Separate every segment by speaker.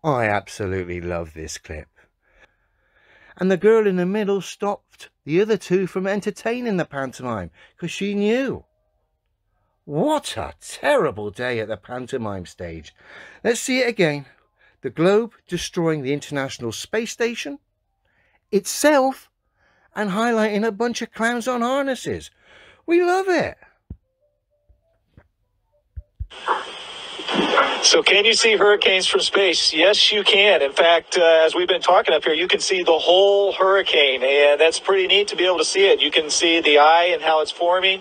Speaker 1: I absolutely love this clip. And the girl in the middle stopped the other two from entertaining the pantomime because she knew. What a terrible day at the pantomime stage. Let's see it again. The globe destroying the International Space Station itself and highlighting a bunch of clowns on harnesses. We love it.
Speaker 2: So can you see hurricanes from space? Yes, you can. In fact, as we've been talking up here, you can see the whole hurricane, and that's pretty neat to be able to see it. You can see the eye and how it's forming.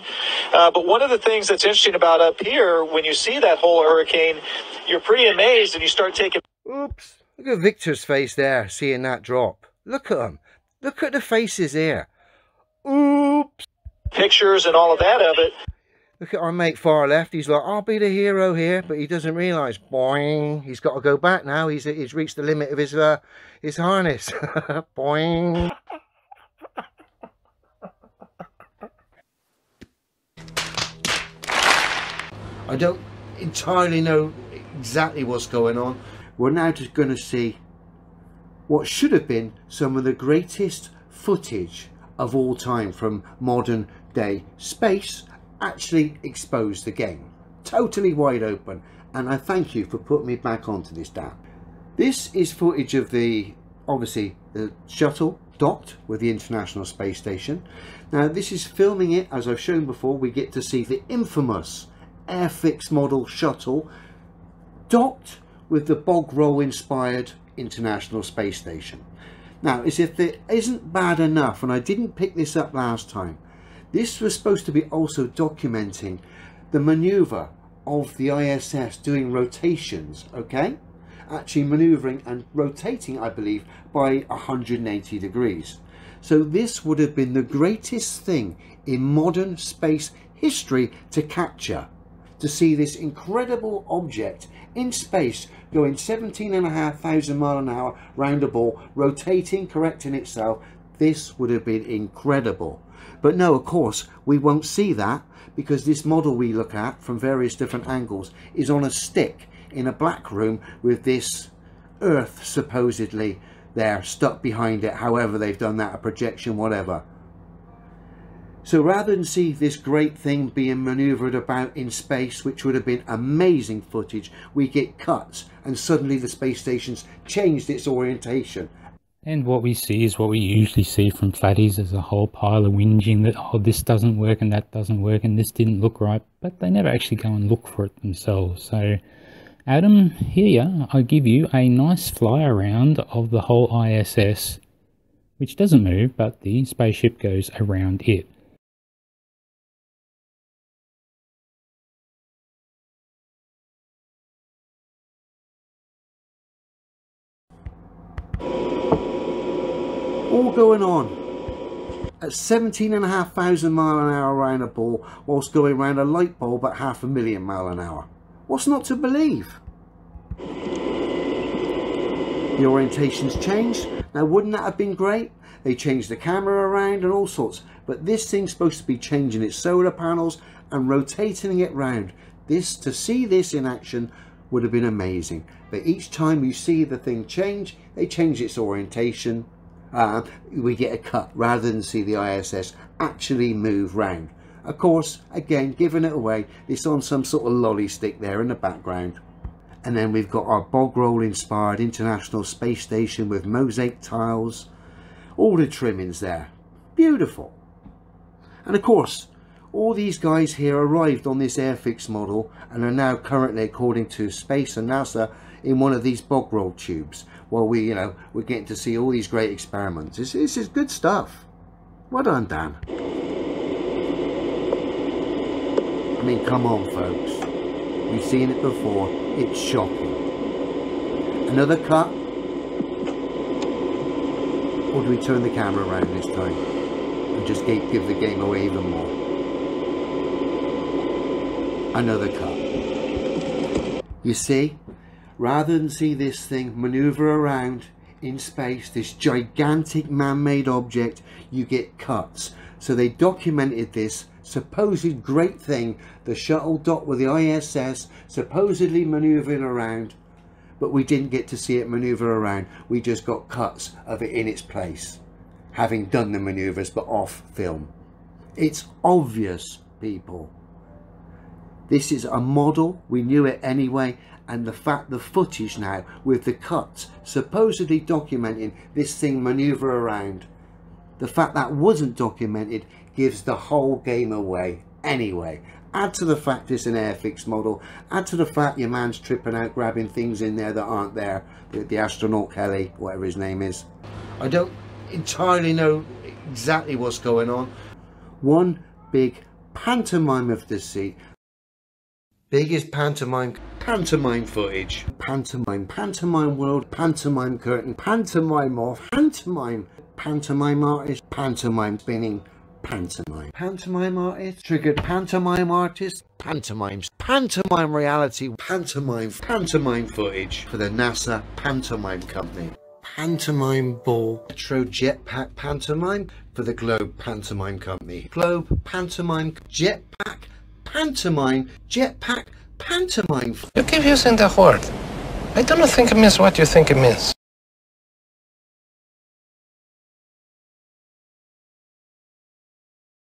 Speaker 2: But one of the things that's interesting about up here, when you see that whole hurricane, you're pretty amazed and you start taking...
Speaker 1: Oops. Look at Victor's face there, seeing that drop. Look at him. Look at the faces here. Oops.
Speaker 2: Pictures and all of that of it.
Speaker 1: Look at our mate far left. He's like, I'll be the hero here, but he doesn't realise. Boing. He's got to go back now. He's reached the limit of his harness. Boing. I don't entirely know exactly what's going on. We're now just going to see what should have been some of the greatest footage of all time from modern day space actually exposed again, totally wide open. And I thank you for putting me back onto this, Dan. This is footage of obviously the shuttle docked with the International Space Station. Now this is filming it, as I've shown before. We get to see the infamous Airfix model shuttle docked with the bog roll inspired International Space Station. Now, as if it isn't bad enough, and I didn't pick this up last time, this was supposed to be also documenting the maneuver of the ISS doing rotations, okay? Actually maneuvering and rotating, I believe, by 180 degrees. So this would have been the greatest thing in modern space history to capture. To see this incredible object in space going 17,500 miles an hour round a ball, rotating, correcting itself. This would have been incredible. But no, of course, we won't see that because this model we look at from various different angles is on a stick in a black room with this Earth supposedly there stuck behind it. However they've done that, a projection, whatever. So rather than see this great thing being manoeuvred about in space, which would have been amazing footage, we get cuts and suddenly the space station's changed its orientation.
Speaker 3: And what we see is what we usually see from flatties. There's a whole pile of whinging that, oh, this doesn't work and that doesn't work and this didn't look right, but they never actually go and look for it themselves. So Adam, here I give you a nice fly around of the whole ISS, which doesn't move, but the spaceship goes around it.
Speaker 1: All going on at 17,500 miles an hour around a ball whilst going around a light bulb at 500,000 miles an hour. What's not to believe? The orientation's changed. Now wouldn't that have been great? They changed the camera around and all sorts, but this thing's supposed to be changing its solar panels and rotating it round. To see this in action would have been amazing, but each time you see the thing change, they change its orientation. We get a cut rather than see the ISS actually move round. Of course, again, giving it away, it's on some sort of lolly stick there in the background. And then we've got our bog roll inspired International Space Station with mosaic tiles, all the trimmings there, beautiful. And of course, all these guys here arrived on this Airfix model and are now currently, according to Space and NASA, in one of these bog roll tubes. Well, we're getting to see all these great experiments. This is good stuff. Well done, Dan. I mean, come on, folks. We've seen it before. It's shocking. Another cut. Or do we turn the camera around this time and just give the game away even more? Another cut. You see? Rather than see this thing maneuver around in space, this gigantic man-made object, you get cuts. So they documented this supposed great thing, the shuttle docked with the ISS, supposedly maneuvering around, but we didn't get to see it maneuver around. We just got cuts of it in its place, having done the maneuvers but off film. It's obvious, people. This is a model, we knew it anyway, and the fact the footage now with the cuts supposedly documenting this thing maneuver around, the fact that wasn't documented gives the whole game away anyway. Add to the fact it's an airfix model, add to the fact your man's tripping out grabbing things in there that aren't there, the astronaut Kelly, whatever his name is. I don't entirely know exactly what's going on. One big pantomime of deceit. Biggest pantomime footage. Pantomime world, pantomime curtain, pantomime off, pantomime artist, pantomime spinning, pantomime artist, triggered pantomime artist, pantomime reality, pantomime footage for the NASA pantomime company. Pantomime ball, retro jetpack pantomime for the Globe pantomime company. Globe pantomime jetpack pantomime jetpack pantomime.
Speaker 4: You keep using that word. I do not think it means what you think it means.